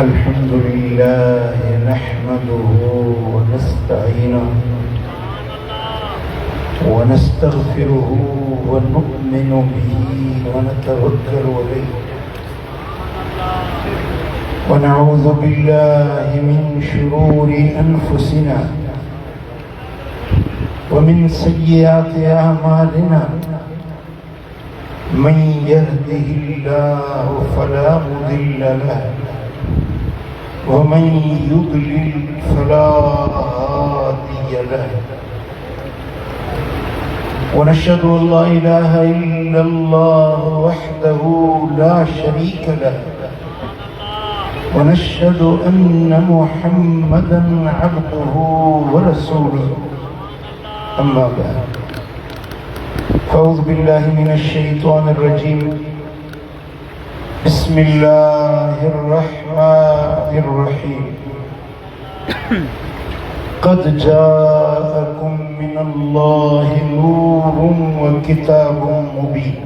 अल्हम्दुलिल्लाह नहमदुहु व नस्तईनुहु व नस्तगफिरुहु व नु'मिनु बिही व नतवक्कलु अलैहि व नऊज़ु बिल्लाहि मिन शुरूरि अनफुसिना व मिन सय्यिआति अअमालिना मन यहदिहिल्लाहु फला मुदिल्ल लहु व मन युद्लिल फला हादिय लहु व नशहदु अन ला इलाहा इल्लल्लाह वहदहु ला शरीक लहु व नशहदु अन्न मुहम्मदन अब्दुहु व रसूलुहु अम्मा बअद अऊज़ु बिल्लाहि मिनश शैतानिर रजीम बिस्मिल्लाहिर रहमानिर रहीम क़द जाअकुम मिनल्लाहि नूरुन व किताबुम मुबीन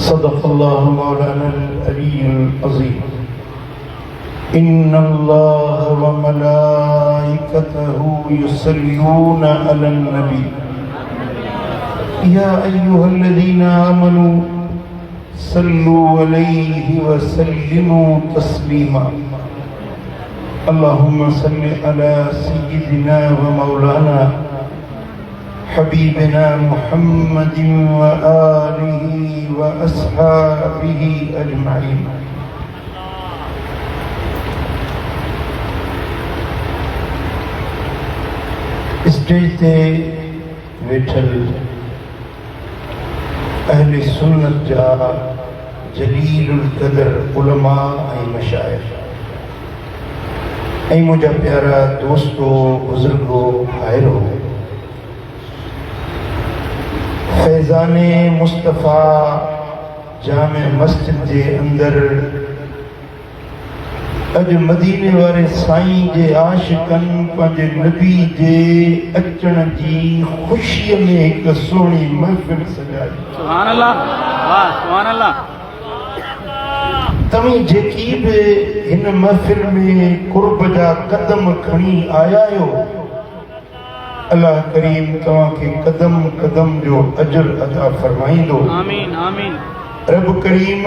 सदक़ल्लाहु मौलानल अलीयुल अज़ीम इन्नल्लाह व मलाइकतहु युसल्लूना अलन नबी या अय्युहल्लज़ीना आमनू सल्लु अलैहि व सल्लिमू तस्लीमा अल्लाहुम्मा सल्लि अला सय्यिदिना व मौलाना हबीबिना मुहम्मदिन व आलिहि व अस्हाबिहि अजमईन। स्टेज ते वेठल अहले सुन्नत जा जलीलुल कदर उलमा ऐं मशाइख ऐं मुंहिंजा प्यारा दोस्तो बुजुर्गो भाइरो फैज़ाने मुस्तफ़ा जामे मस्जिद जे अंदर अज मदीने वारे साईं जे आशिकन पंहिंजे नबी जे अचण जी ख़ुशीअ में एक सोहणी महफ़िल सजाई। सुभान अल्लाह, वाह सुभान अल्लाह। तव्हीं जेकी बि हिन महफ़िल में कुर्ब जा कदम खणी आया आहियो, अल्लाह करीम तव्हांखे कदम कदम जो अजर अता फरमाईंदो। आमीन आमीन। रब करीम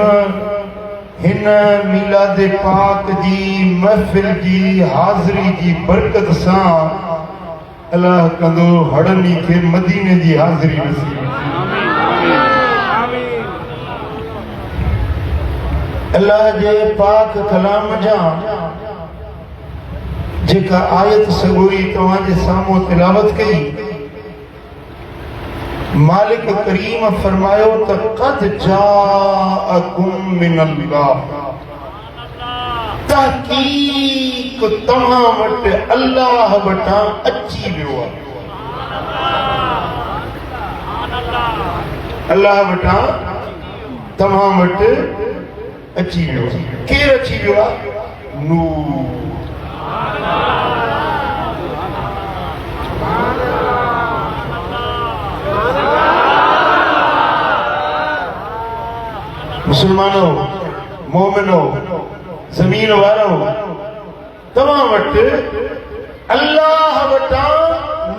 हिन मीलाद पाक जी महफ़िल जी हाज़िरी जी बरकत सां अल्लाह कंदो हड़नी खे मदीने जी हाज़िरी नसीब। अल्लाह जे पाक कलाम जा जेका आयत सगोई तव्हांजे साम्हूं तिलावत कई, मालिक करीम फरमायो त क़द जाअकुम मिनल्लाह, तहकीक तव्हां वटि अल्लाह वटां अची वियो आहे। अल्लाह वटां तव्हां वटि अची वियो आहे। केरु अची वियो आहे? नूर। मुसलमानो, मोमिनो, ज़मीन वारो, तव्हां वटि अल्लाह वटां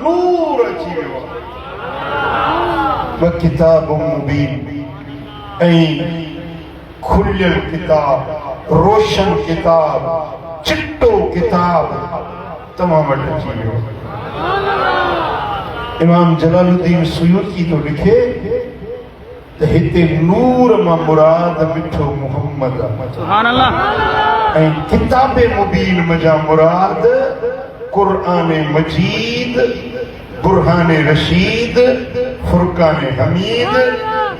नूर अची वियो आहे। व किताबुम मुबीन, ऐं खुलियल किताब, रोशन किताब, चिट्टो किताब तव्हां वटि अची वियो आहे। इमाम जलालुद्दीन सुयूती तो लिखे त हिते नूर मां मुराद मिठो मुहम्मद। सुभान अल्लाह। ऐं किताबे मुबीन मजा मुराद कुराने मजीद, बुरहाने रशीद, फुरकाने हमीद,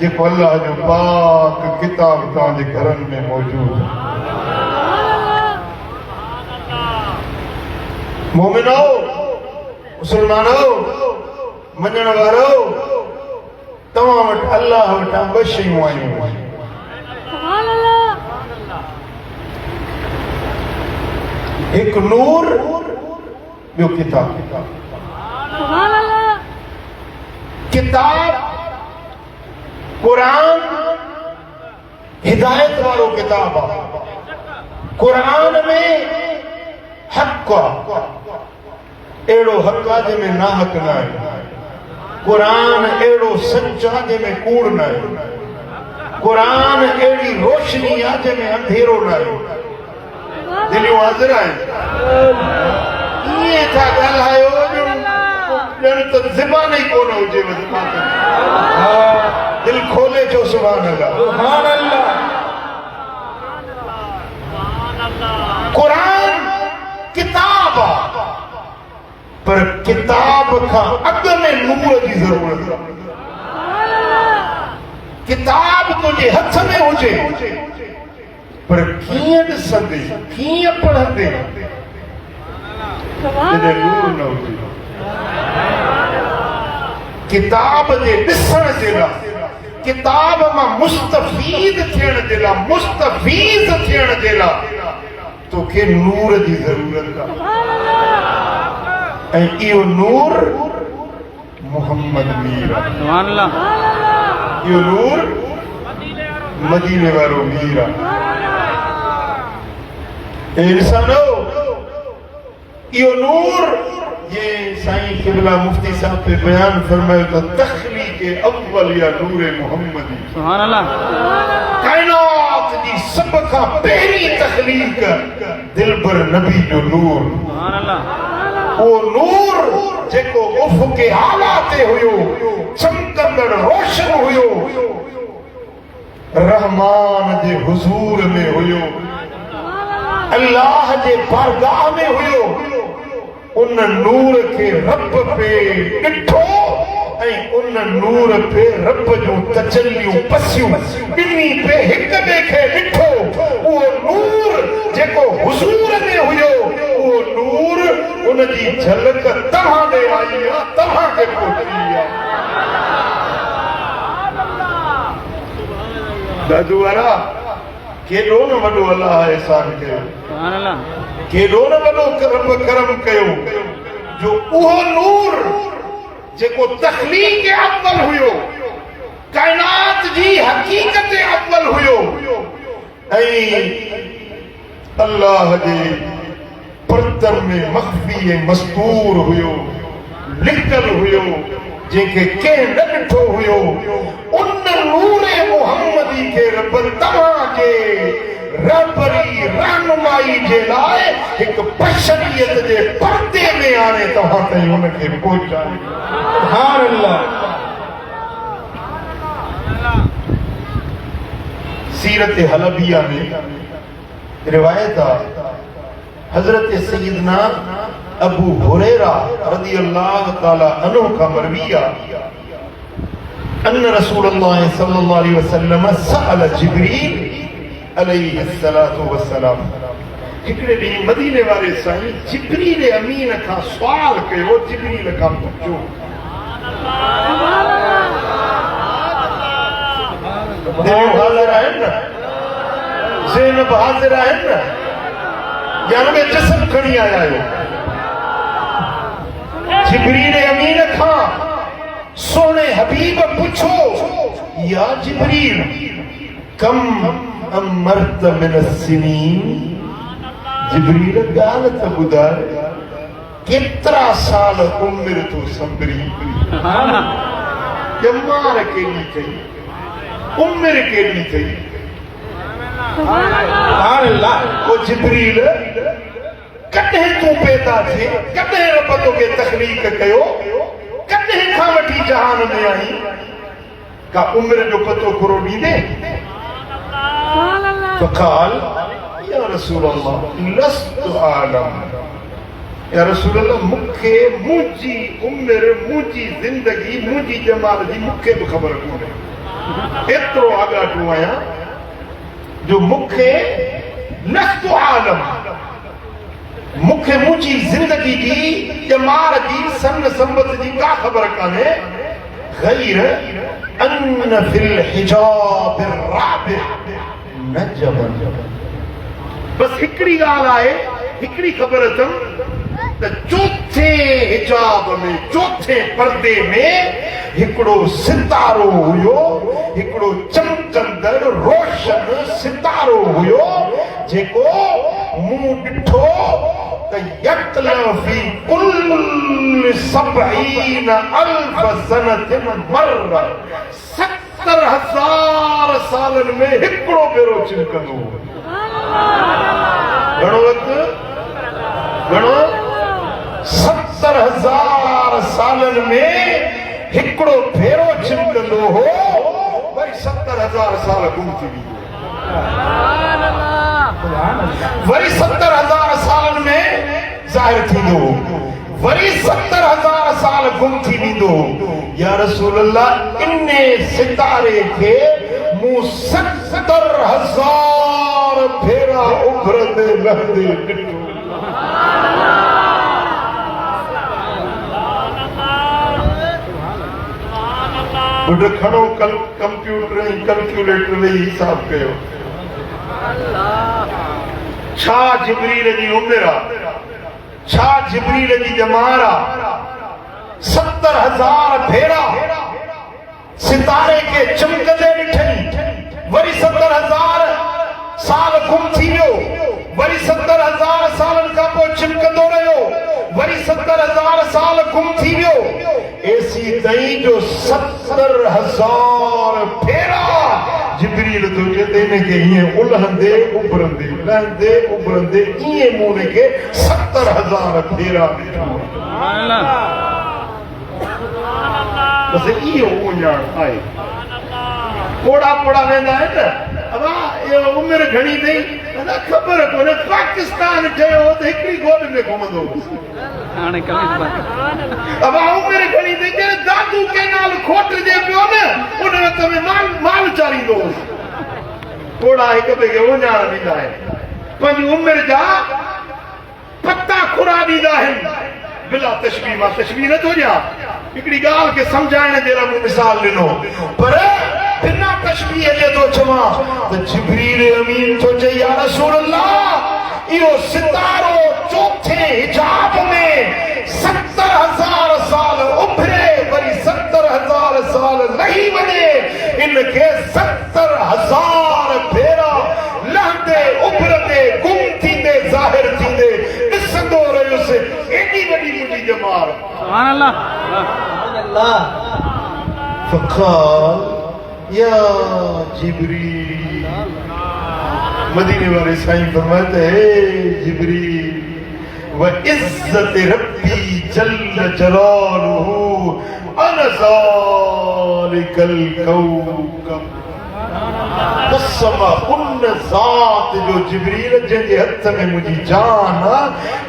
जेको अल्लाह जो पाक किताब तव्हांजे घरनि में मौजूद आहे। मोमिनो, मुसलमानो, मञण वारो, तव्हां वटि अल्लाह वटां ॿ शयूं आयूं। हिकु नूर, ॿियो किताब। किताब कुरान हिदायत वारो किताब आहे। कुरान में हक एड़ो हक आहे जंहिंमें ना हक न आहे। कुरान एड़ो सच आहे जंहिंमें कूड़ न आहे। कुरान एड़ी रोशनी आहे जंहिंमें अंधेरो न आहे। दिलियूं हाज़िर आहिनि। ईअं था ॻाल्हायो ॼण त ज़बान ई कोन हुजेव। दिल खोले चो सुभान अल्लाह। कुरान किताब आहे, पर किताब खां अॻु में नूर जी ज़रूरत आहे। किताब तुंहिंजे हथ में हुजे, पर कीअं ॾिसंदे, कीअं पढ़ंदे, जॾहिं नूर न हुजे। किताब जे ॾिसण जे लाइ, किताब मां मुस्तफ़ीद थियण जे लाइ, मुस्तफ़ीज़ थियण जे लाइ तोखे नूर जी ज़रूरत आहे। ऐं इहो नूर मोहम्मद मीर आहे। इहो नूर मदीने वारो मीर आहे। इंसानो इहो नूर ये साईं क़िबला मुफ्ती साहब पे बयान फरमायो तो तखलीक अव्वल या नूर मोहम्मदी। सुभान अल्लाह। कायनात जी सब का पहली तखलीक दिलबर नबी जो नूर। सुभान अल्लाह। वो नूर जेको उफ़क़े आला ते हुयो, चमकंदड़ रोशन हुयो, रहमान जे हुजूर में हुयो, अल्लाह जे बारगाह में हुयो। उन नूर के रब पे ॾिठो ऐं उन नूर पे रब जूं तजल्लियूं पसियूं ॿिन्ही पे हिक ॿिए खे ॾिठो। उहो नूर जेको हुजूर में हुयो, उहो नूर उन जी झलक तव्हां ॾे आई आहे, तव्हां खे पहुची आहे। दादू वारा केॾो न वॾो अलाह एहसान कयो, केॾो न वॾो रब करम कयो जो उहो नूर जेको तखलीक अव्वल हुयो, कायनात जी हकीकत अव्वल हुयो, ऐं अल्लाह जे परतर में मख्फी ऐं मस्तूर हुयो, लिकल हुयो, जेके कंहिं न ॾिठो हुयो। उन नूर मोहम्मदी खे रब तव्हांखे रहबरी रहनुमाई जे लाइ हिकु बशरियत जे पर्दे में आणे तव्हां ताईं हुनखे पहुचाए। सुभान अल्लाह। सीरत हलबिया में रिवायत आहे, हजरत सैयदना अबू हुरैरा रज़ियल्लाहु ताला अन्हु का मरवी आहे अन्न रसूलुल्लाह सल्लल्लाहु अलैहि वसल्लम सअल जिब्रील अलैहिस्सलातु वस्सलाम। हिकिड़े ॾींहुं मदीने वारे साईं जिब्रील अमीन खां सुवाल कयो। जिब्रील खां पुछो, दिलियूं हाज़िर आहिनि न, ज़हन हाज़िर आहिनि न, या में जिस्म खणी आया आहियो। जिब्रील अमीन खां सोने हबीब पुछो, या जिब्रील कम अमरत मिन सिनीन। जिब्रील ॻाल्हि त ॿुधाए, केतिरा साल उमिरि तो संभरी? ॼमार केॾी कई, उमिरि केॾी कई? ओ जिब्रील कॾहिं तूं पैदा थिए, कॾहिं रब तोखे तखलीक कयो, कॾहिं खां वठी जहान में आई? का उमिरि जो पतो थोरो ॾींदे? फक़ाल या रसूल अल्लाह लस्तु आलम। या रसूल अल्लाह मूंखे मुंहिंजी उमिरि, मुंहिंजी ज़िंदगी, मुंहिंजी जमाल जी मूंखे बि ख़बर कोन्हे। एतिरो आगाहु आहियां जो मूंखे लस्तु आलम, मूंखे मुंहिंजी ज़िंदगी जी, जमाल जी, सन संबत जी का ख़बर कान्हे। गैर अन फिल हिजाब राबिह नजबन। बस हिकिड़ी ॻाल्हि आहे, हिकिड़ी ख़बर अथमि त चौथे हिजाब में, चौथे पर्दे में हिकिड़ो सितारो हुयो, हिकिड़ो चमकंदड़ रोशन सितारो हुयो जेको मुंह ॾिठो त यक्ल फी कुल सबईन अल्फ सनतिन मर्र 70,000 सालन में हिकिड़ो भेरो चिमकंदो। घणो वक़्तु? घणो? 70,000 सालन में हिकिड़ो भेरो चिमकंदो हो, वरी 70,000 साल गुम थी वेंदो। वरी 70,000 सालन में ज़ाहिर थींदो, वरी 70,000 साल गुम थी वेंदो। या रसूल अल्लाह, इन्ने सितारे खे मूं 70,000 भेरा उभरंदे रहंदे ॾिठो। बुढ़ खड़ो कंप्यूटर ऐं कैलकुलेटर में हिसाब कयो। छा जिब्रील जी उम्र आहे, छा जिब्रील जी ॼमार आहे। 70,000 भेरा सितारे के चमकंदे ॾिठई, वरी 70,000 साल गुम थी वियो, वरी 70,000 सालनि खां पोइ चिमकंदो रहियो, वरी 70,000 साल गुम थी वियो। ऐसी ताईं जो 70,000 भेरा जिब्रील तो चेते इनखे हीअं उलहंदे उभरंदे लहंदे उभरंदे ईअं मूं इनखे 70,000 भेरा ॾिठो। बसि इहो उञाण आहे। पोड़ा पोड़ा वेंदा आहिनि न, अबा इहो उमिरि घणी अथई, ख़बर कोन्हे, पाकिस्तान चयो त हिकिड़ी गोॾ में घुमंदो। अबा उमिरि घणी अथई, जॾहिं दादू केनाल खोटिजे पियो न, उन वक़्त में माल चारींदो हुउसि। पोड़ा हिक ॿिए खे उञाण ॾींदा आहिनि, पंहिंजी उमिरि जा पता खुरा ॾींदा आहिनि। बिला तशबीह मां तशबीह नथो ॾियां, हिकिड़ी ॻाल्हि खे सम्झाइण जे लाइ मूं मिसाल ॾिनो, पर बिना तशबीह जे थो चवां त जिब्रील अमीन थो चए, या रसूल अल्लाह, इहो सितारो चौथे हिजाब में 70,000 साल उभरे, वरी 70,000 साल लही वञे, इनखे 70,000 भेरा लहंदे उभरंदे गुम थींदे ज़ाहिर थींदे ॾिसंदो रहियुसि। एॾी वॾी मुंहिंजी ॼमार। सुभान अल्लाह। फ़क़ाल या जिब्रील, मदीने वाले साईं फरमाते हैं, जिब्रील व इज्जत रब्बी जल्ल जलालुहु अना ज़ालिकल कौकब। कसम उन ज़ात जो जिब्रील जंहिंजे हथ में मुंहिंजी जान आहे,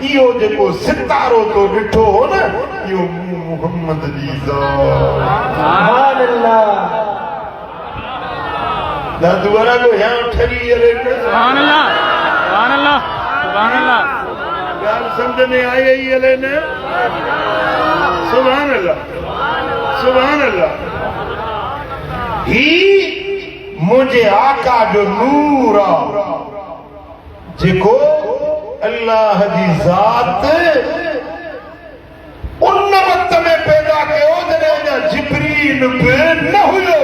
इहो जेको सितारो तो ॾिठो हो न, इहो मोहम्मद जी ज़ात। सुभान अल्लाह। दादू वाला को यहाँ ठरी अरे सुभान अल्लाह, सुभान अल्लाह, सुभान अल्लाह। गाल समझ में आई है ये ने, सुभान अल्लाह, सुभान अल्लाह। ही मुझे आका जो नूर आ, जेको अल्लाह जी ज़ात उन वक्त में पैदा कयो जॾहिं जिब्रील बि न हुयो।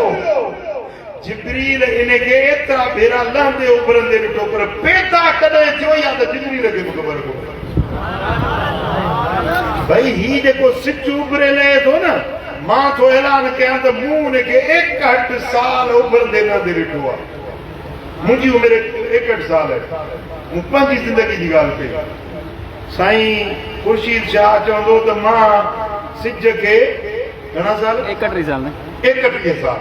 जिब्रील इनखे एतिरा भेरा लहंदे उभरंदे ॾिठो, पर पैदा कॾहिं थियो या त जिब्रील खे बि ख़बर कोन्हे। भई ही जेको सिच उभरे लहे थो न, मां थो ऐलान कयां त मूं उनखे 61 साल उभरंदे लहंदे ॾिठो आहे। मुंहिंजी उमिरि 61 साल आहे। मूं पंहिंजी ज़िंदगी जी ॻाल्हि कई। साईं खुर्शीद शाह चवंदो त मां सिज खे घणा साल? 31 साल में 31 साल।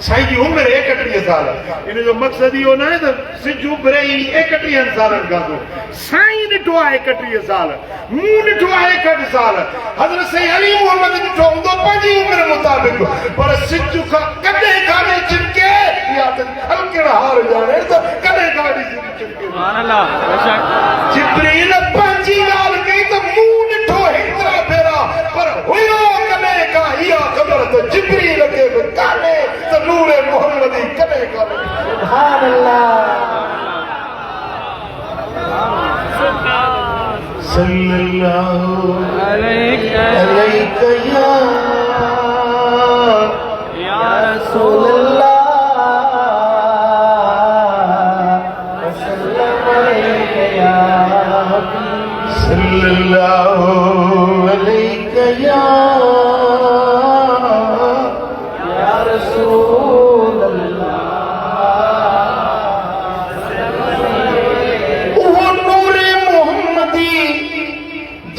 साईं जी उमिरि 31 साल। इन जो मक़सदु इहो न आहे त सिज उभरे ई 31 सालनि खां थो। साईं ॾिठो आहे 31 साल, मूं ॾिठो आहे 61 साल। हज़रत साईं अली मोहम्मद ॾिठो हूंदो पंहिंजी उमिरि मुताबिक़, पर सिज खां कॾहिं काॾे चिमके या त हल्के हार ॼाणे त कॾहिं काॾे चिमके। सुभान अल्लाह। जिब्रील पंहिंजी ॻाल्हि कई त मूं ॾिठो हेतिरा भेरा, पर हुयो कॾहिं का इहा ख़बर त जिब्रील खे बि कान्हे त नूरे मोहम्मदी कॾहिं कान्हे। सुभान अल्लाह। सल्लल्लाहु अलैहि या रसूल अल्लाह वसल्लम। सल्लल्लाहु अलैहि या रसूल अल्लाह। वो नूरे मोहम्मदी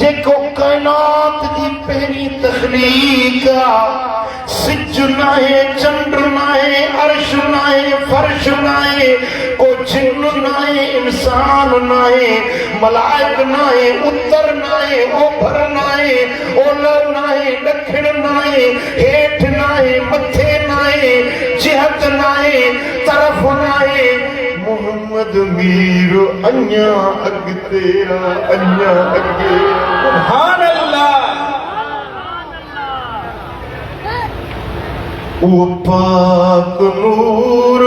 जेको कायनात दी पहली तखलीक सिज नाहे चंद्र नाहे अर्श नाहे फर्श नाहे को जिन्न नाहे इंसान नाहे मलाइक नाहे उत्तर नाहे ओभर नाहे ओलह नाहे दक्षिण नाहे हेठ नाहे मथे नाहे जिहत नाहे तरफ नाहे मोहम्मद मीर अन्या अगते अन्या अगे सुभान अल्लाह। वो पाक नूर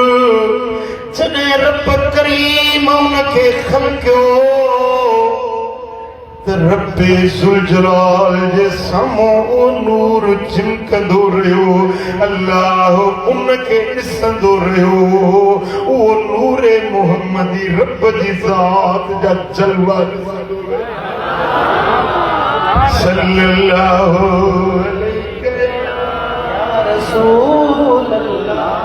जने रब करीम उनके खलक्यो त रब्बे ज़ुल जलाल जे सामो नूर चिमकंदो रहियो अल्लाह उनके ॾिसंदो रहियो। वो नूरे मोहम्मदी रब जी ज़ात जा जलवा ॾिसंदो रहियो सल्लल्लाहु अलैहि या रसूल अल्लाह।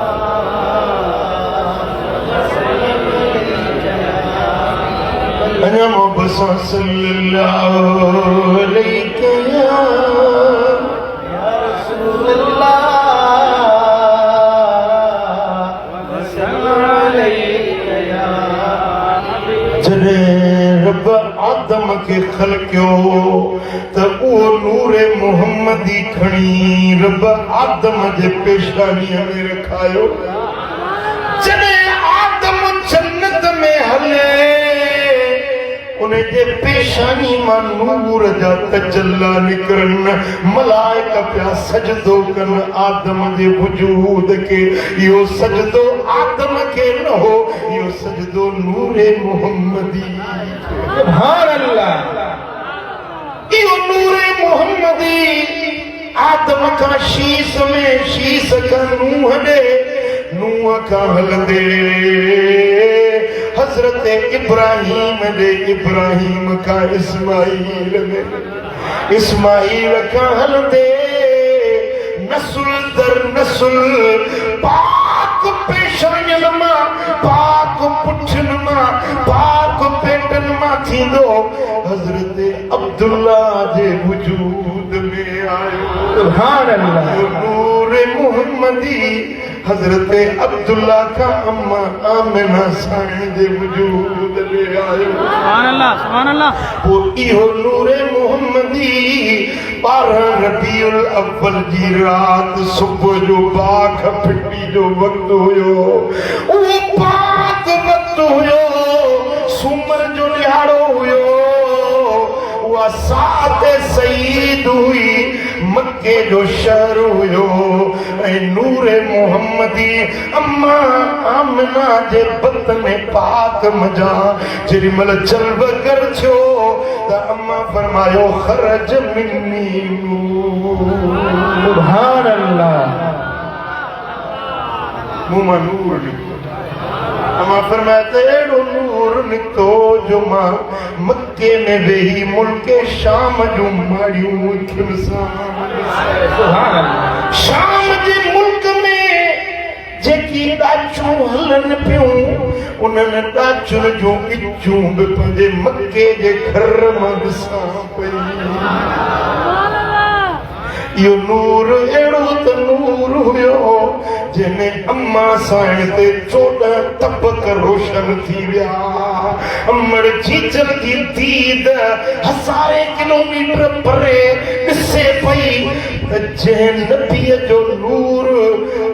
अना मुबसा सल्लल्लाहु अलैहि या रसूल अल्लाह जने रब आदम के खलक्यो त वो नूरे मोहम्मदी खणी रब आदम जे पेशानीअ में रखायो। जने आदम जन्नत में हले उन्हें जे पेशानी मां नूर जा तजल्ला निकरन मलाइका प्या सजदो कन आदम जे वजूद के। यो सजदो आदम के न हो यो सजदो नूरे मोहम्मदी सुभान अल्लाह। यो नूरे मोहम्मदी आदम का शीस में शीस का नूह दे नूह का हलदे हजरत इब्राहिम दे इब्राहिम का इस्माइल में इस्माइल का हलदे नस्ल दर नस्ल पाक पेशानियन मां पाक पुठन मां पाक पेटन मां थींदो हजरत अब्दुल्ला जे वजूद में आयो सुभान अल्लाह। नूर मोहम्मदी हजरत अब्दुल्ला का अम्मा आमिना साईं जे वजूद में आयो सुभान अल्लाह सुभान अल्लाह। वो इहो नूरे मोहम्मदी 12 रबीउल अव्वल जी रात सुबह जो बाख फिटी जो वक्त हुयो वो पाक वक्त हुयो सूमर जो ॾियारो हुयो उहा सात सईद हुई मक्के जो शहर हुयो ऐं नूरे मोहम्मदी अम्मा आमिना जे बतन पाक मजा जेॾी महिल जल्ब कर थियो त अम्मा फरमायो खरज मिन्नी नूर सुभान अल्लाह। मुंह मां नूर निकितो अम्मा फरमाया त अहिड़ो नूर निकितो जो मां मक्के में वेही मुल्के शाम जूं माड़ियूं खिमसां सुभान अल्लाह। शाम जे मुल्क में जेकी ॾाचूं हलन पियूं उन्हनि ॾाचुनि जूं इचूं बि पंहिंजे मक्के जे घर मां ॾिसां पई। यो नूर एड़ो त नूर हुयो जंहिंमें अम्मा साइण ते 14 तबक रोशन थी विया। अमड़ चीचल की दीद हज़ारे किलोमीटर परे ॾिसे पई त जंहिं नबीअ जो नूर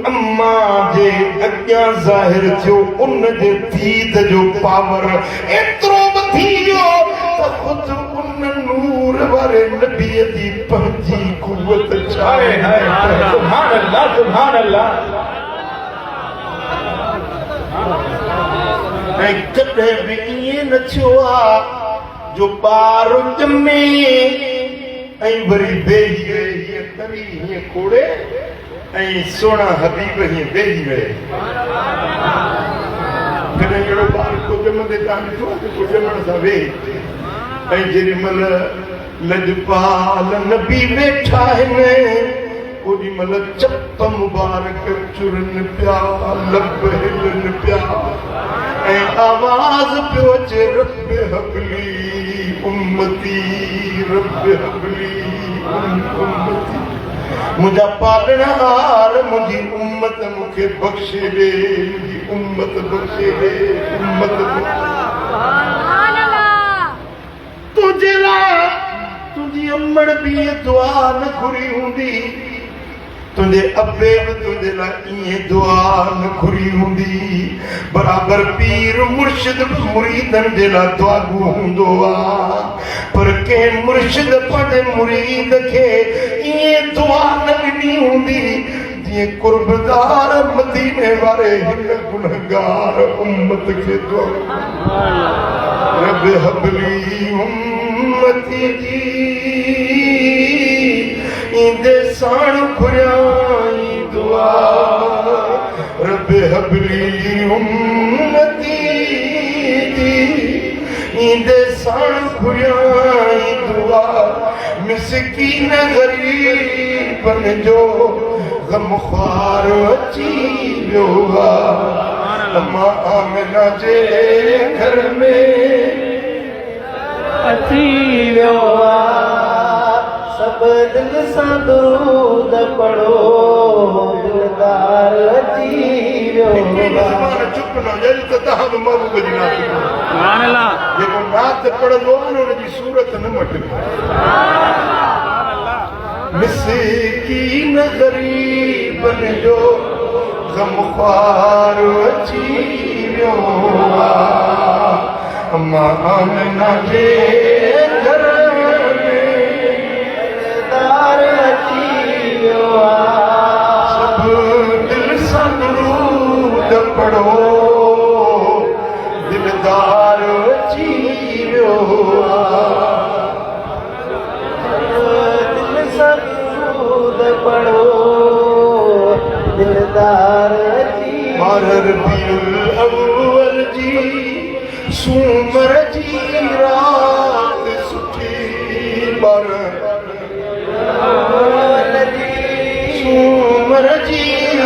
अम्मा जे अॻियां ज़ाहिर थियो उन जे दीद जो पावर एतिरो वधी वियो त ख़ुदि उन नूर वारे नबीअ जी पंहिंजी कुवत छाए सुभान अल्लाह सुभान अल्लाह। ऐं कॾहिं बि ईअं न थियो आहे जो ॿार ॼमे ऐं वरी बेही रहे हीअं तरी हीअं कोड़े ऐं सोना हबीब हीअं बेही रहे। कॾहिं अहिड़ो ॿार को ॼमंदे तव्हां ॾिठो आहे को ॼमण सां वेही ऐं जेॾीमहिल लॼपाल नबी वेठा आहिनि ओॾीमहिल चप मुबारक चुरनि पिया लब हिलनि पिया ऐं आवाज़ पियो अचे रब हबली उम्मती रब हबली उम्मती मुंहिंजा पालणहार मुंहिंजी उम्मत मूंखे बख़्शे ॾे मुंहिंजी उम्मत बख़्शे ॾे उम्मत तुंहिंजे लाइ तुंहिंजी अमड़ बि दुआ न घुरी हूंदी तुंहिंजे अबे बि तुंहिंजे लाइ ईअं दुआ न घुरी हूंदी बराबर पीर मुर्शिद मुरीदनि जे लाइ दुआगू हूंदो आहे पर कंहिं मुर्शिद पंहिंजे मुरीद खे ईअं दुआ न ॾिनी हूंदी जीअं कुर्बदार मदीने वारे हिन गुनहगार उम्मत खे दुआ रब हबली उम्मती जी ईंदे साण घुरियाई दुआ रब हबली उम्मती जी ईंदे साण घुरियाई दुआ मिसकीन ग़रीबनि जो ग़मख़्वार अची वियो आहे अम्मा आमिना जे घर में अची वियो सब दिल सां दुरूद पढ़ो दिलदार अची वियो चुप न जॾहिं त तव्हां बि महबूब जी नात सुभाणे अल्लाह जेको नात पढ़ंदो आहे न हुनजी सूरत न मटिबी मिसकीन ग़रीबनि जो ग़मख़्वार अची वियो आहे अम्मा आमिना जे घर सब दिल सां दुरूद पढ़ो दिलदार अची वियो दिल सां दुरूद पढ़ो दिलदार अची रबीउल अव्वल जी सूमर जी रात सुठी सूमर जी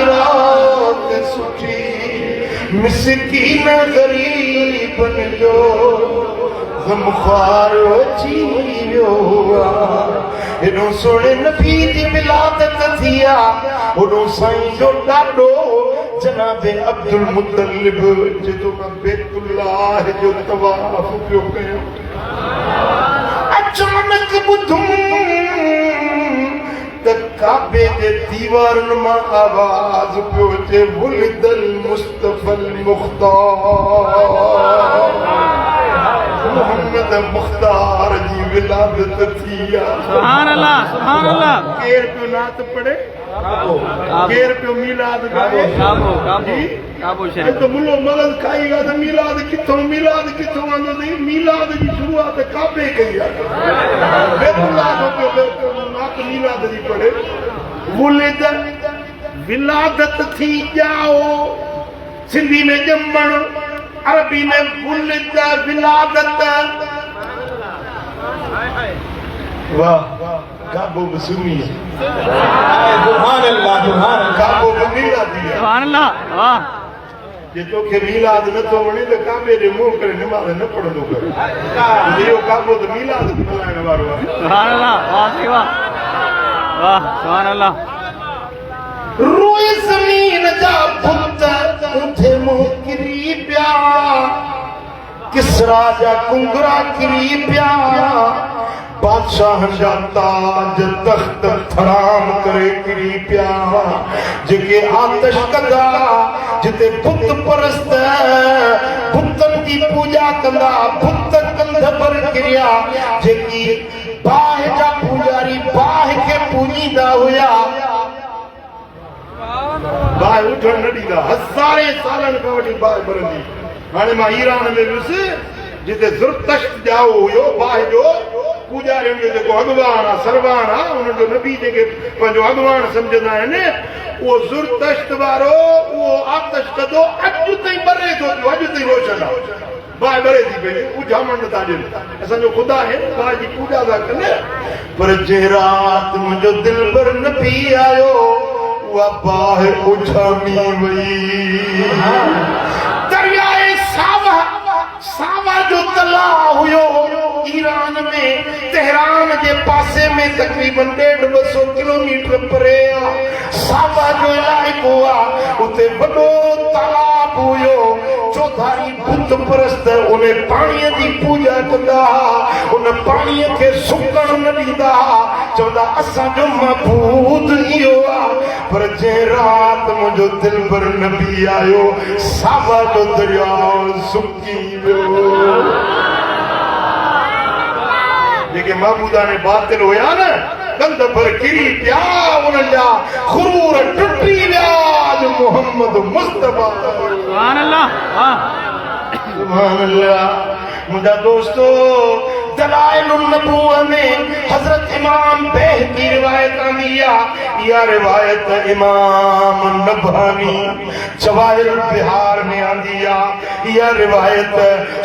रात सुठी मिसकीन ग़रीबनि जो ग़मख़्वार अची वियो आहे हेॾो सुहिणे नबी जी मिलादत थी आहे होॾो साईं जो ॾाॾो जनाबे अब्दुल मुतलिब जेको बैतुल्लाह जो तवाफ़ पियो कयो अचानक ॿुधूं त काबे जे दीवारनि मां आवाज़ पियो अचे वुलिदल मुस्तफ़ल मुख़्तार मोहम्मद मुख़्तार जी विलादत थी आहे सुभान अल्लाह केर पियो नात पढ़े केर पियो मीलाद गाए तो मुल्लो मगज़ खाईगा त मीलाद किथों वंदो अथई मीलाद जी शुरूआत काबे कई आहे बैतुल्लाह जो पियो नात मीलाद जी पढ़े वुलिद विलादत थी ॼाओ सिंधी में ॼमण अरबी में वुलिद विलादत वाह काबो मसूमी सुभान अल्लाह काबो मीलादी सुभान अल्लाह वाह जे तोखे मीलाद न थो वणे त काबे जे मुंहुं करे नमाज़ न पढ़ंदो कर इहो काबो त मीलाद मल्हाइण वारो आहे सुभान अल्लाह वाह वाह सुभान अल्लाह रोए ज़मीन जा पुत उठे मुंह किरी पिया किसरा जा कुंगरा किरी पिया बादशाहनि जा ताज तख्त हराम करे किरी पिया जेके आतिश कंदा जिते बुत परस्त बुतनि जी पूजा कंदा बुत कंध पर किरिया जेकी बाहि जा पूजारी बाहि खे पूजींदा हुया बाहि उठण न ॾींदा हज़ारे सालनि खां वठी बाहि भरंदी हाणे मां ईरान में वियुसि जिते ज़ुरतश्त ॼाओ हुयो बाहि जो पूजारियुनि जो जेको अॻवान आहे सरवान आहे उन्हनि जो नबी जेके पंहिंजो अॻवान सम्झंदा आहिनि उहो ज़ुरतश्त वारो उहो आतिश कंदो अॼु ताईं ॿरे थो पियो अॼु ताईं रोशन आहे बाय बरे थी पई पूजा मन था ॾिन असांजो ख़ुदा है बाय जी पूजा था कनि पर जे रात मुंहिंजो दिलबर न पी आयो उहा बाहि उछामी वई दरियाए सावा जो तला हुयो ईरान में तेहरान के पासे में तकरीबन 150 किलोमीटर परे सावा जो इलाइको उते वॾो तालाब हुयो चौधारी बुत परस्त उन्हें पानी की पूजा कंदा उन पानी के सुकण न ॾींदा चवंदा असांजो महबूद इहो पर जे रात मुंहिंजो दिलबर न पी आयो सावा जो दरिया सुकी वियो जेके महबूदा ने बातिल हुया न कंद पर किरी पिया उन्हनि जा खुरूर टुटी विया मोहम्मद मुस्तफा सुभान अल्लाह मुंहिंजा दोस्तो दलाइलुन नबुव्वा में हजरत इमाम बैहकी रिवायत आंदी या रिवायत इमाम नबहानी जवाहिरुल बिहार में आंदी या रिवायत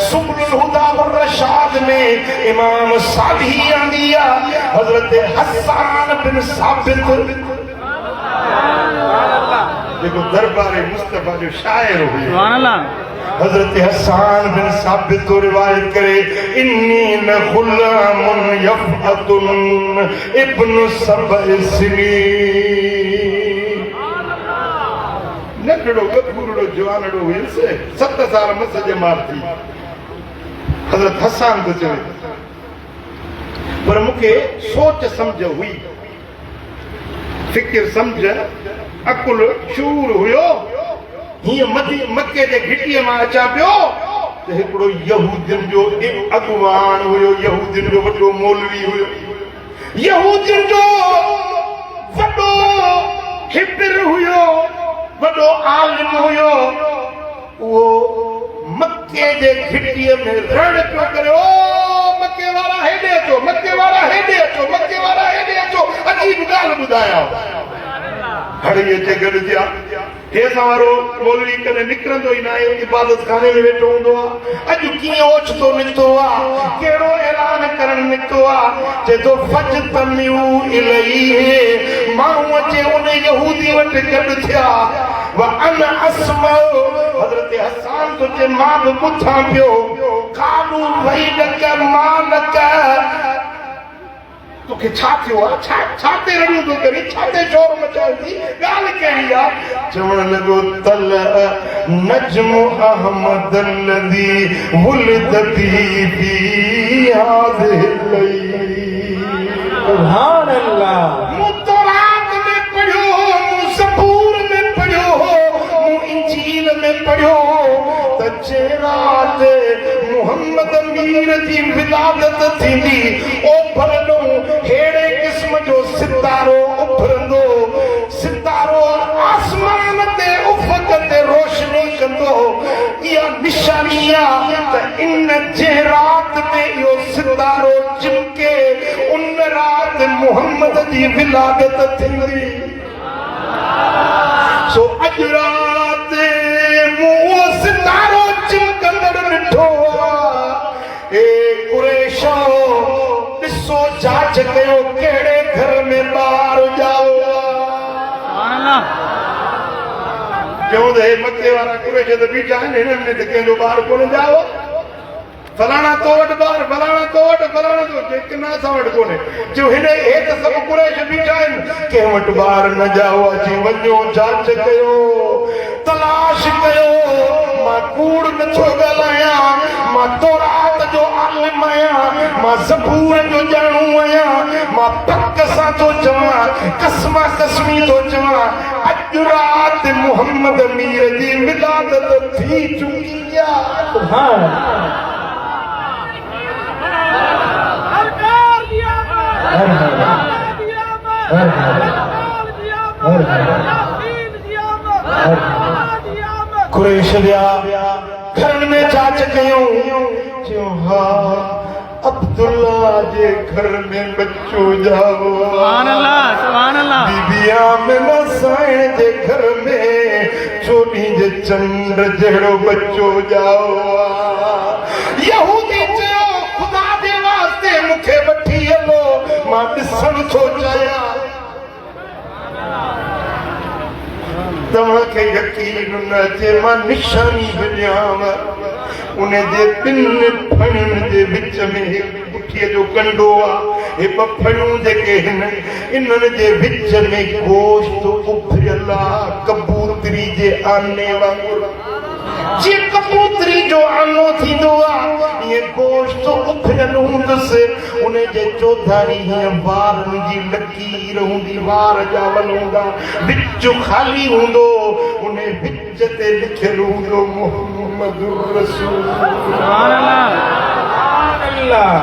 सुबुल हुदा व रशाद में इमाम सादी आंदी हजरत हसन बिन साबित देखो दरबार मुस्तफा जो शायर हुए सुभान अल्लाह हजरत हसन बिन साबित तो रिवायत करे इन्नी न गुलामुन यफअतुन इब्न सबअ सिनी नकड़ो गफूरड़ो जवानड़ो हुयसे 7 साल मस जे मार थी हजरत हसन तो चवे पर मुके सोच समझ हुई फिक्र समझ अकुल शूर हुयो ही मक्के जे घिटीअ मां अचा पियो त हिकिड़ो यहूदियुनि जो अॻुवान हुयो यहूदियुनि जो वॾो मौलवी हुयो यहूदियुनि जो वॾो हिब्र हुयो वॾो आलिम हुयो उहो मक्के जे घिटीअ में रण पियो करे ओ मक्के वारा हेॾे अचो मक्के वारा हेॾे अचो मक्के वारा हेॾे अचो अजीब ॻाल्हि ॿुधाया हड़ी अचे गॾिजिया हेसा वारो मौलवी कने निकरंदो ही ना इबादत खाने में वेठो हूंदो अॼु कीअं ओचितो निकितो कहिड़ो ऐलान करण निकितो जे तो फज तमियू इलही माण्हू अचे उन यहूदी वटि गॾु थिया व अन अस्मउ हज़रत हसन तो जे मां बि ॿुधां पियो कालू वही न मां न तोखे छा थियो छा ते रड़ियूं तो करी छा ते शोर मचायो थी ॻाल्हि कहिड़ी चवण लॻो तल नजम अहमद लदी वुलदती फी हाज़िहि लैल सुभान अल्लाह मूं तौरात में पढ़ियो मूं ज़बूर में पढ़ियो मूं इंजील में पढ़ियो त जे रात मोहम्मद अमीर जी विलादत थींदी ओ भलो हेड़े किस्म जो सितारो उभरंदो सितारो आसमान ते उफ़क़ ते रोशनी कंदो इहा निशानी त इन जे रात में इहो सितारो चिमके उन रात मोहम्मद जी विलादत थींदी सो अॼु रात मूं उहो सितारो चिमकंदड़ ॾिठो ए कुरैशो ॾिसो जांच कयो कहिड़े घर में ॿार ॼाओ क्यों दे मक्के वारा कुरैश त बीठा आहिनि हिननि में त कंहिंजो ॿार कोन ॼाओ फलाणा तो वटि ॿार फलाणा तो वटि फलाणा तो किना असां वटि कोन्हे जो हिन हे त सभु कुरैश बीठा आहिनि कंहिं वटि ॿार न ॼाओ अची वञो जांच कयो तलाश कयो मां कूड़ नथो ॻाल्हायां मां तौरात जो आलिम आहियां मां ज़बूर जो ॼाणू आहियां मां पक सां थो चवां कसमा कसमी थो चवां अॼु राति मोहम्मद अमीर जी विलादत थी चुकी आहे कुरैश घर में जांच कयूं जो हा अब्दुल्ला जे घर में बच्चो जाओ सुभान अल्लाह बीबिया में नसाइण जे घर में चोरी जे चंड जहिड़ो बच्चो जाओ यहूदी चयो खुदा जे वास्ते मूंखे वठी हलो मां ॾिसण थो चाहियां तव्हांखे यकीन न अचे मां निशानी बजाव उन जे ॿिन फणियुनि जे विच में पुठीअ जो कंडो आहे हे ॿ फणियूं जेके इन्हनि जे विच में गोश्त उभरियल आहे कबूतरी जे आने वांगुरु जीअं कबूतरी जो आनो थींदो आहे ईअं गोश्त उभरियल हूंदुसि उन जे चौधारी हीअं वारनि जी लकीर हूंदी वार जा वल हूंदा विच ख़ाली हूंदो उन विच ते लिखियलु हूंदो मुहम्मदुर रसूल अल्लाह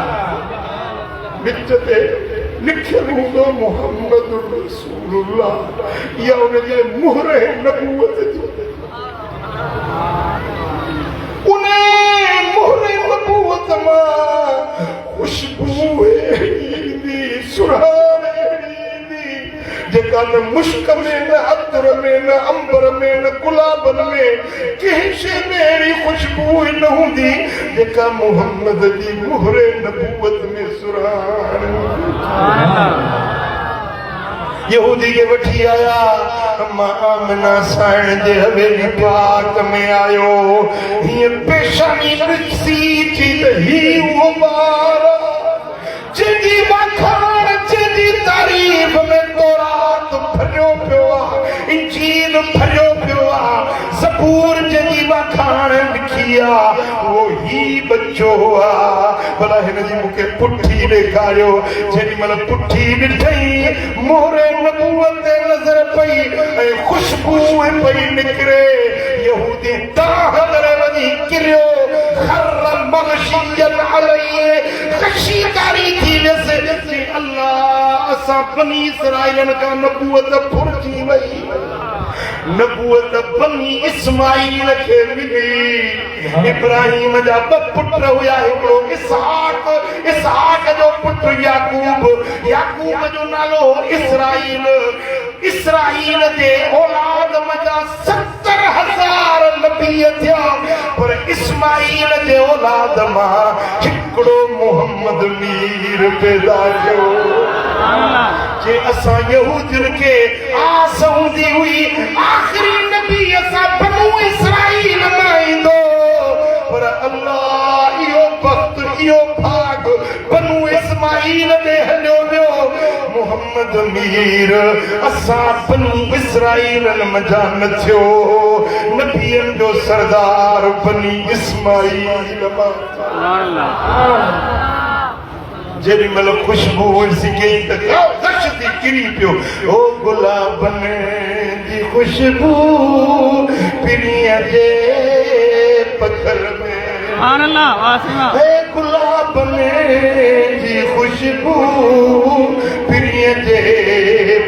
विच ते लिखियलु हूंदो मुहम्मदुर रसूलुल्लाह इहा उन जे मुहर नबूवत जी उन्हें मोहरे नबूवत मां खुशबू ईंदी सुराण ईंदी जेका न मुश्क में न अतर में न अंबर में न गुलाबन में कंहिं शइ में अहिड़ी खुशबू न हूंदी जेका मुहम्मद जी मोहरे नबूवत में सुराण यहूदी के वठी आया अम्मा आमना साइण जे हवेली पाक में आयो हीअं पेशानी ॾिसी थी त ही उहो ॿार जंहिंजी वाखाण जंहिंजी तारीफ़ में तौरात भरियो पियो आहे इंजील भरियो पियो आहे ज़बूर जंहिंजी वाखाण लिखी आहे उहो ही बच्चो आहे भला हिन जी मूंखे पुठी ॾेखारियो जेॾी महिल पुठी ॾिठई मोहरे नबूवत ते नज़र पई ऐं खुशबू पई निकिरे यहूदी दाह करे वञी किरियो खर मग़शियन अलैहि ख़शीकारी थी वियसि अल्लाह असां बनी इसराइलनि खां नबूवत फुरजी वई नबूवत बनी इस्माइल खे मिली इब्राहिम जा ॿ पुट हुया हिकिड़ो इसहाक जो पुट याकूब जो नालो इसराइल जे औलाद मजा 70,000 नबी थिया पर इस्माइल जे औलाद मां हिकिड़ो मुहम्मद मीर पैदा थियो जे असां यहूदियुनि खे आस हूंदी हुई आख़िरी नबी असां बनु इसराइल मां ईंदो पर अल्लाह इहो वक़्तु इहो भाग बनु इस्माइल ॾे हलियो वियो मुहम्मद मीर असां बनु इसराइल मज़ा न थियो नबियनि जो सरदार बनी इस्माइल जेॾी महिल खुशबू सिकई त गश थी किरी पियो ओ गुलाबनि जी खुशबू पिरीअ जे पखर में गुलाबनि जी खुशबू पिरीअ जे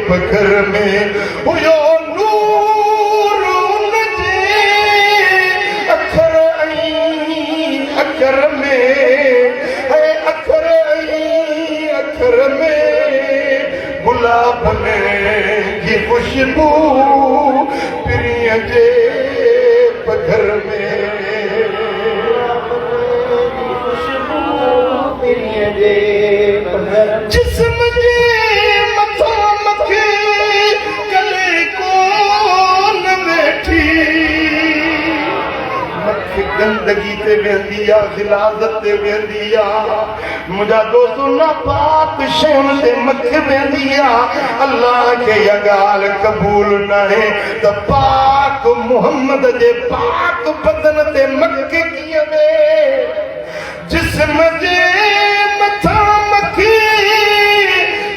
पखर में हुयो नूर उन जे अखर में अखर में गुलाबनि जी खुशबू पिरीअ जे पखर में जिस्म जे मथां मथे कले कोन वेठी मथे गंदगी ते वेंदी आहे गिलाज़त ते वेंदी आहे मुंहिंजा दोस्त नापाक शयुनि ते मथे वेंदी आहे अल्लाह खे इहा ॻाल्हि क़बूल न आहे त पाक मुहम्मद जे पाक बदन ते मथे कीअं वे जिस्म जे मथां मथे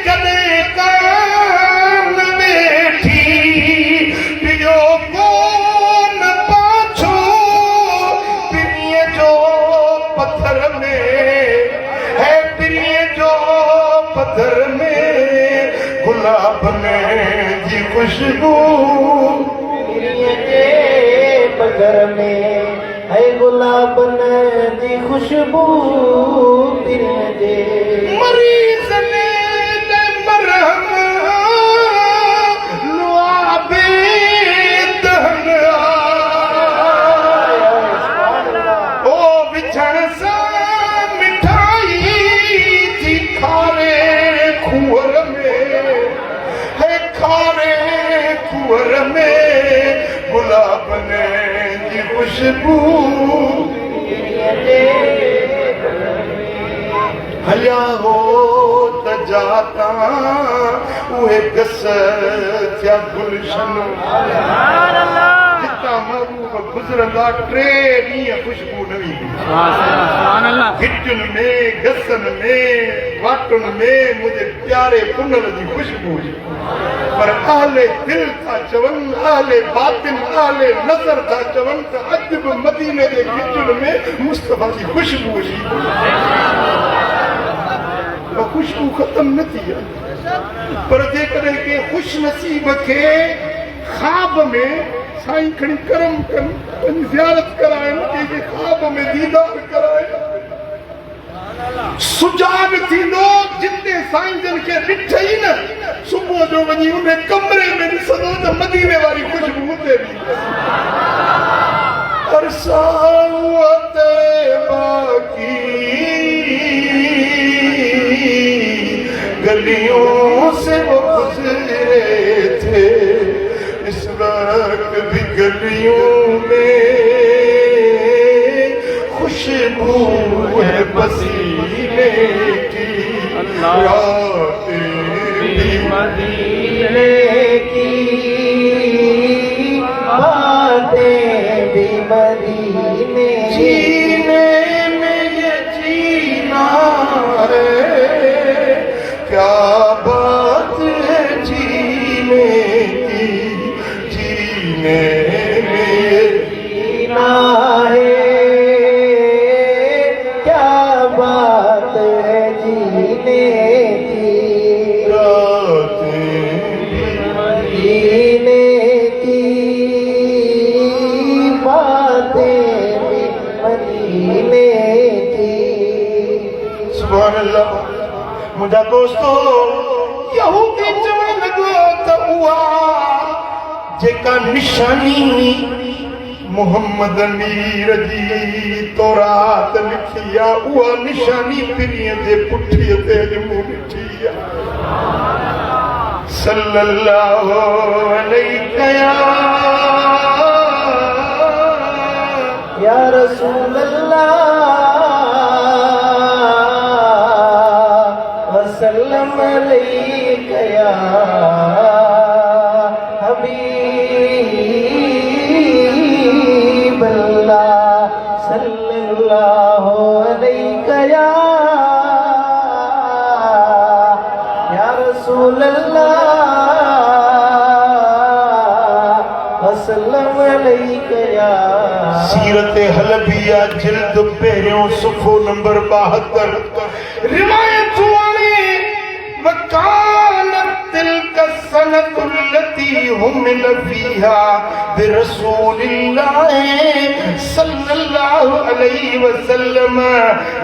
कॾहिं कान वेठी पियो कोन पाछो पिरीअ जो पत्थर में है पिरीअ जो पत्थर में गुलाबनि जी खुशबू पिरीअ जे पत्थर में है गुलाबनि जी खुशबू पिरीअ जे मरीज़ ने मरहम लुआबे दहन ओ बिछण सां खुशबू हया हो त जाता उहे गस थिया गुलशन जिता महबूब गुज़रंदा 3 ॾींहं खुशबू न ईंदी हिटुनि में गसन में वाटुनि में मुंहिंजे प्यारे पुनर जी खुशबू हुई पर आले दिल था चवनि आले बातिन आले नज़र था चवनि त अॼु बि मदीने जे हिटुनि में मुस्तफ़ा जी खुशबू हुई खुशबू खत्म न थी पर जेकॾहिं के खुश नसीब खे ख्वाब में साईं खणी करम कनि ज़ियारत कराइनि कंहिंखे ख्वाब में दीदार कराइनि सुजाग थींदो जिते साईं जन खे ॾिठई न सुबुह जो वञी उन कमरे में ॾिसंदो त मदीने वारी खुशबू हुते बि अरसावत बाकी गलियों से वो गुजरे थे इस वक्त भी गलियों में खुशबू है पसीने की रातें भी मदीने की बातें भी मदीने जीने में ये जीना है क्या बात है जीने की जीने में जीना है क्या बात है जीने की रातें जीने की बातें भी मदीने की सुभान अल्लाह मुझा दोस्तों यहूदी चवण लॻो त उहा जेका निशानी मोहम्मद मीर जी तौरात लिखी आहे उहा निशानी पिरीअ जे पुठीअ ते अॼु मूं ॾिठी आहे सल्लल्लाहु अलैहि या रसूल अल्लाह वसल्लम अलैका या हबीब अल्लाह सल्लल्लाहु अलैका या रसूल अल्लाह वसल्लम अलैका या सीरत हलबिया जिल्द पहिरियों सुफ़ो नंबर 72 रिवायत वकानत तिल्का सनतुल्लती हुमिल फीहा बिरसूलिल्लाह सल्लल्लाहु अलैहि वसल्लम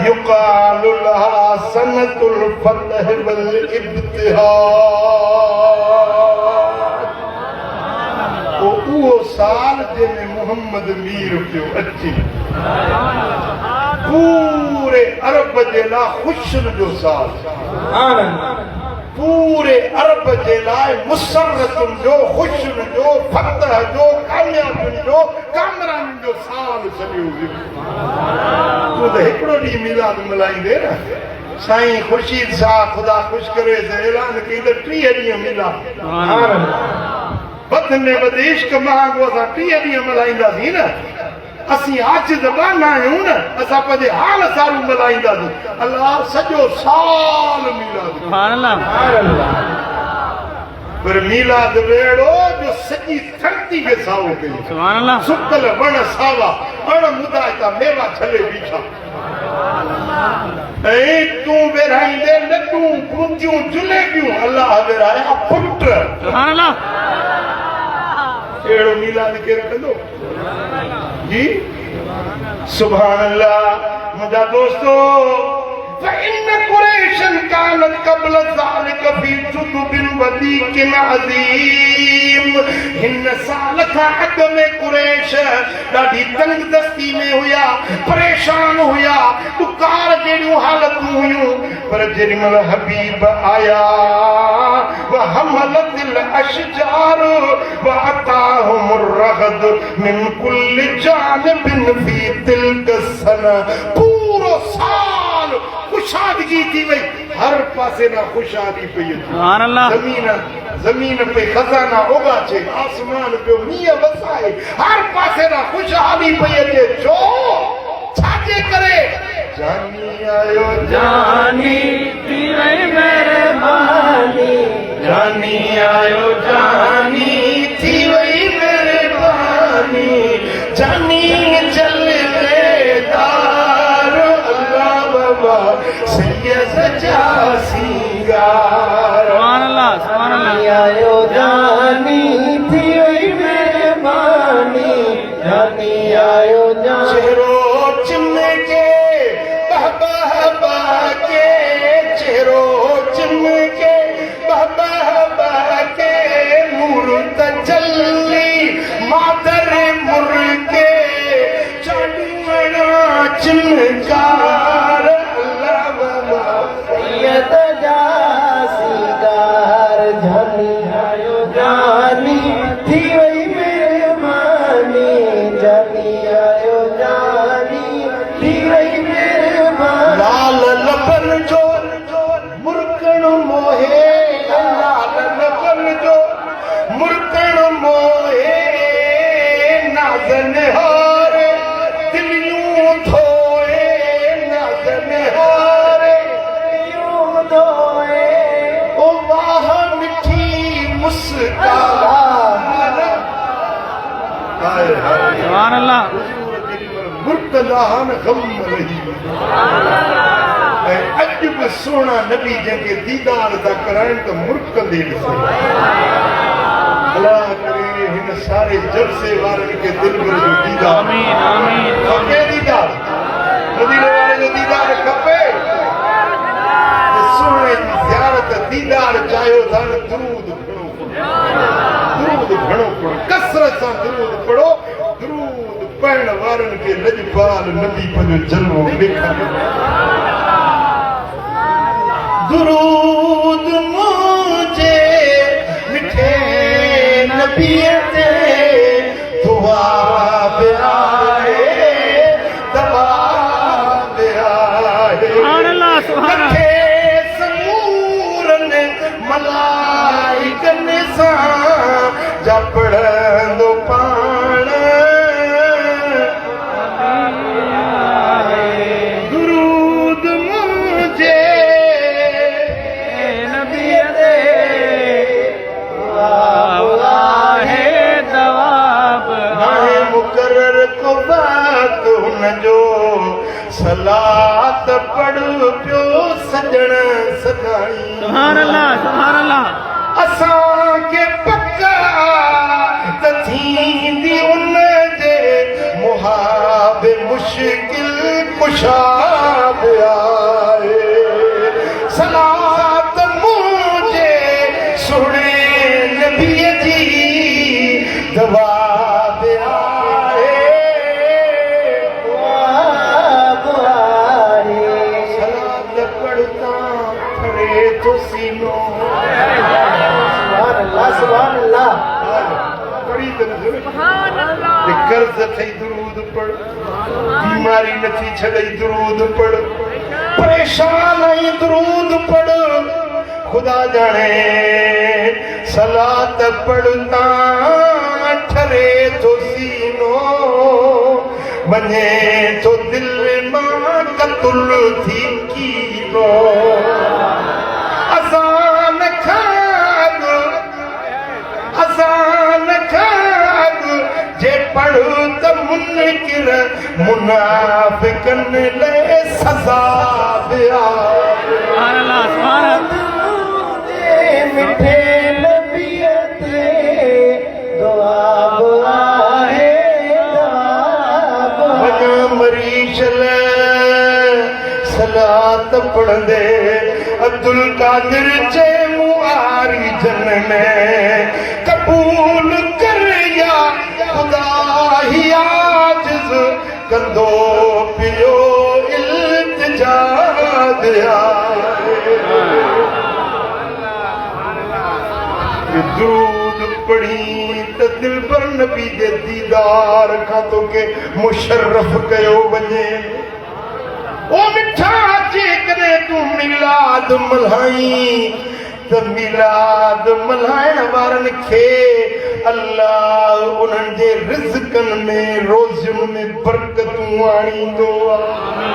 युकालु लहा सनतुल फतह वल इब्तिहाद वो साल जंहिंमें मोहम्मद मीर पियो अचे पूरे अरब जे लाइ खुशन जो साल पूरे अरब जे लाइ मुसरतुनि जो खुशन जो फतह जो कामयाबियुनि जो कामराननि जो साल चलियो वियो तूं त हिकिड़ो ॾींहुं मिलाद मल्हाईंदे न साईं ख़ुर्शीद सां ख़ुदा ख़ुशि करे ऐलान कई त 30 ॾींहं मिलाद बद में बद इश्क महांगो असां 30 ॾींहं मल्हाईंदासीं न असीं आज ज़बाना आहियूं न असां पंहिंजे हाल सारूं मल्हाईंदासीं अल्लाह सॼो साल मिलाद सुभान अल्लाह पर मिलाद वेड़ो जो सॼी धरती खे साओ कई सुभान अल्लाह सुकल वण सावा अण मुदाइता मेवा छले बीठा ऐं तूं वेराईंदे लड्डूं बूंदियूं जलेबियूं अल्लाह वेराया पुट सुभान अल्लाह अहिड़ो मिलाद केरु कंदो जी सुभान अल्लाह मुझा दोस्तों فإن قريشا كانت قبل ذلك في جدب وديك عظيم हिन साल खां अॻु में कुरैश ॾाढी तंग दस्ती में हुया परेशान हुया ॾुकार जहिड़ियूं हालतूं हुयूं पर जरिमल हबीब आया व हमलतिल अशजार व अताहुमुर रगद मिन कुल्ल जानिबिन फी तिल्क सना। पूरो साल खुशादगी थी वई, हर पासे ना खुशादी पई। सुभान अल्लाह। जमीन पे खजाना उगा छे, आसमान पे मींह वसाए, हर पासे ना खुशहाली पई अचे। छो छाजे करे जानी आयो जानी थी वई मेहरबानी, जानी आयो जानी थी वई मेहरबानी, जानी चल दार अल्लाह बाबा सैयद सजा सिंगार। सुभान अल्लाह, सुभान अल्लाह। आयो जानी थी वई मेहरबानी, जानी आयो जानी चेहरो चिमके बहबा के, चेहरो चिमके बहबा के, मूरत जल्ली मादर मुर्गे चढ़ना चिमकार अल्लाह बाबा सैयद जासीदार। जानी आयो जानी थी वई मेहरबानी, जानी आयो जानी थी वई मेहरबानी। लाल लबन जो मुर्कण मोहे, लाल लबन जो मुर्कण मोहे, नाज़न हारे दिलियूं धोए, नाज़न हारे दिलियूं धोए, ओ वाह मिठी मुस्कान। सुभान अल्लाह। मुर्कदान गम रही अज भी सोना नबी जंहिंखे दीदार था कराइनि त मुर्कंदे ॾिसे। अल्लाह करे हिन सारे जलसे वारनि खे दिलबर जो दीदार। आमीन आमीन। खपे दीदार, मदीने वारे जो दीदार खपे। सोने जी ज़ियारत दीदार चाहियो था न दुरूद घणो पढ़ो, दुरूद घणो पढ़ो, कसरत सां दुरूद पढ़ो। दुरूद पढ़ण वारनि खे लजपाल नबी पंहिंजो जलवो ॾेखारे। दुरूद मुझे मिठे नबीअ ते दुआ बि आहे, दवा बि आहे। मथे समूरनि मलाइकनि सां जा पढ़ंदो पाण दुरूद मुझे नबीअ ते आहे, दवा बि आहे। मुक़रर को बात हुनजो सलात पढ़ पियो सजण सदाई। सुभान अल्लाह, सुभान अल्लाह। असांखे पक्का त थींदी उन जे मुहाबे मुश्किल कुशाब आहे। सलात मुझे सुणे नबीअ जी दवा बि आहे, सलात पढ़ता करे तो सीनो। सुभान अल्लाह, सुभान अल्लाह। पढ़ी त सुभान अल्लाह। कर्ज थई दुरूद पढ़, बीमारी नथी छॾई दुरूद पढ़, परेशान आई दुरूद पढ़। खुदा जाने सलात पढ़ता ठरे तो सीनो, वञे तो दिल मां कतुल थी कीनो। अज़ान खाग जे पढ़ त मुनकिर मुनाफ़िकनि लाइ सज़ा बि आहे। मिठे नबीअ ते दुआ बि आहे, मरीज सलात पढ़ंदे अब्दुल कादिर जे मुआरी जन में कबूल कर या खुदा ही आजिज़ कंदो पियो इल्तिजा दिया। दुरूद पढ़ी त दिल पर नबी दे दीदार खां तो के मुशर्रफ कयो वञे। ओ मिठा जे करे तू मिलाद मल्हाई त मिलाद मल्हाइण वारनि खे अल्लाह उन्हनि जे रिज़्क़नि में रोज़ियुनि में बरकतूं आणींदो आहे।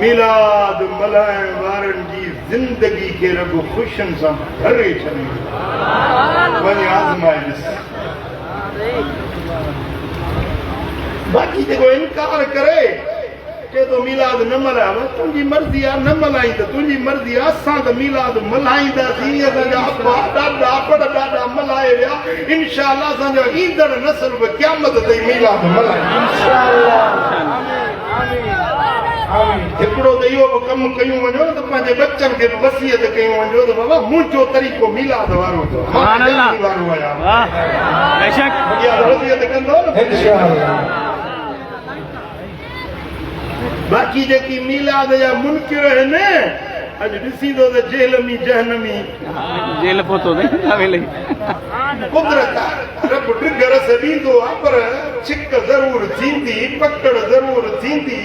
मिलाद मल्हाइण वारनि जी ज़िंदगी खे रब ख़ुशियुनि सां भरे छॾींदो। वञी आज़माए ॾिस। बाक़ी जेको इनकार करे के तो मिलाद न मल्हायो, तुंहिंजी मर्ज़ी आहे, न मल्हाई त तुंहिंजी मर्ज़ी आहे। असां त मिलाद मल्हाईंदासीं। असांजा अब्बा ॾाॾा पड़ॾाॾा मल्हाए विया। इंशाअल्लाह असांजा ईंदड़ नस्ल बि क़यामत ताईं मिलाद मल्हाईंदा इंशाअल्लाह। हिकिड़ो त इहो बि कमु कयूं वञो त पंहिंजे बच्चनि खे वसियत कयूं वञो त बाबा मुंहिंजो तरीक़ो मिलाद वारो अथव, वारो आहियां वसियत कंदो न इंशाअल्लाह। बाक़ी जेकी मिलाद जा मुनकिर आहिनि अॼु ॾिसींदो त जेलमी जहनमी जेल पहुतो कुदरत रब ड्रिगर से ॾींदो आहे, पर छिक ज़रूर थींदी, पकड़ ज़रूर थींदी।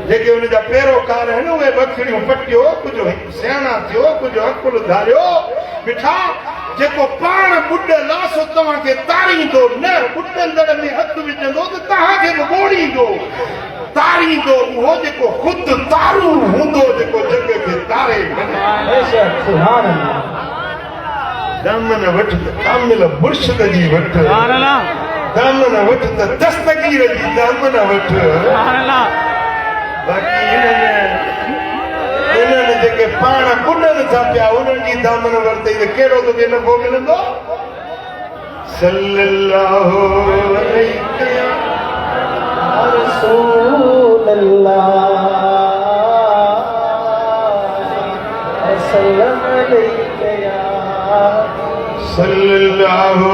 जेके हुनजा पैरोकार आहिनि उहे बखड़ियूं पटियो, कुझु सियाणा थियो, कुझु अकुल धारियो। मिठा जेको पाण ॿुॾ लासो तव्हांखे तारींदो न, ॿुॾंदड़ में हथ विझंदो त तव्हांखे बि ॿोड़ींदो तारींदो उहो जेको ख़ुदि तारू हूंदो, जेको जग खे तारे। दामन वठ त कामिल मुर्शिद जी वठ, दामन वठ त दस्तगीर जी दामन वठ। बाक़ी इन्हनि जेके पाण ॿुॾनि था पिया उन्हनि जी दामन वरितई त कहिड़ो तोखे नफ़ो मिलंदो। सल्लल्लाहु अलैहि रसूलल्लाह सल्लल्लाहु अलैहि सल्लल्लाहु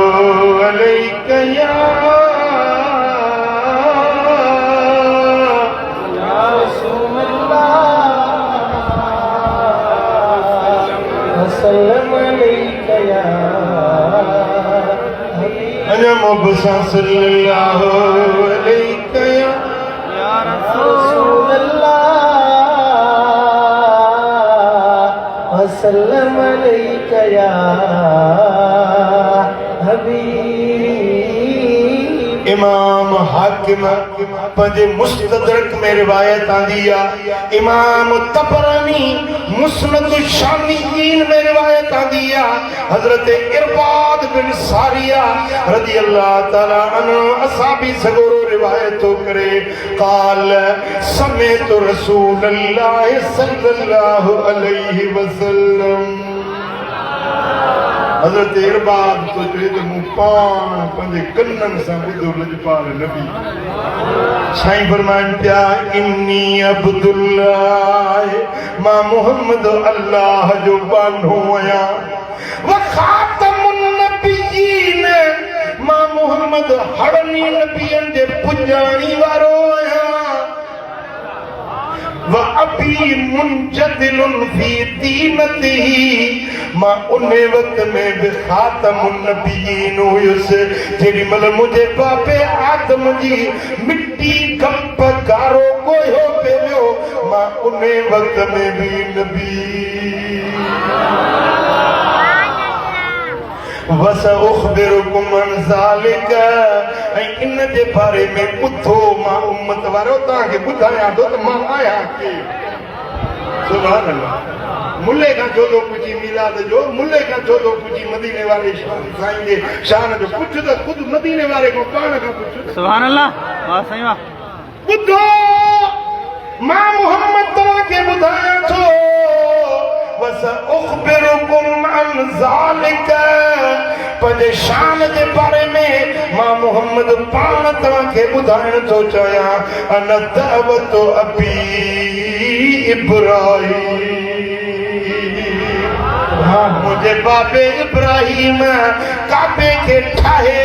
अलैहि या रसूलल्लाह सल्लल्लाहु अलैहि या अना मुबसा सल्लल्लाहु अलैहि या रसूलल्लाह सल्लल्लाहु अलैहि या हबीब। इमाम हाकिम पंहिंजे मुस्तदरक में रिवायत आंदी आहे। इमाम तबरानी मुस्नद शामीन में रिवायत आंदी आहे। हजरत इरबाद बिन सारिया रज़ी अल्लाह ताला अन्हु असहाबी सगोरो रिवायत तो करे काल समेत रसूलल्लाह सल्लल्लाहु अलैहि वसल्लम। हजरत इरबाद तो चए तो मूं पाण पंहिंजे कन्ननि सां ॿुधो लजपाल नबी साईं फरमाइनि पिया इन्नी अब्दुल्लाह मां मुहम्मद अल्लाह जो बानो आहियां व खातमुन नबिय्यीन मां मुहम्मद हड़नी नबियनि जे पुॼाणी वारो आहियां व अबी मुंजदिलुन फी दीनतिही मां उन वक्त में भी खातमुन नबिय्यीन हुयुसि जेॾी महिल मुंहिंजे बाबे आदम जी मिट्टी कप गारो गोयो पियो मां उन वक्त में भी नबी वस उखबिरुकुम अन ज़ालिक ऐं इन जे बारे में ॿुधो मां उम्मत वारो तव्हांखे ॿुधायां थो त मां आहियां केरु। सुभान अल्लाह। मुल्ले खां जोदो पुछी मिलाद जो, मुल्ले खां जोदो पुछी मदीने वारे साईं जे शान जो पुछ त ख़ुदि मदीने वारे को पाण खां पुछ। सुभान अल्लाह। वाह साईं वाह। ॿुधो मां मुहम्मद तव्हांखे ॿुधायां थो वस उखबिरुकुम अन ज़ालिक पंहिंजे शान जे बारे में मां मुहम्मद पाण तव्हांखे ॿुधाइण थो चाहियां अन दावत अबी इब्राहीम मुंहिंजे बाबे इब्राहीम काबे खे ठाहे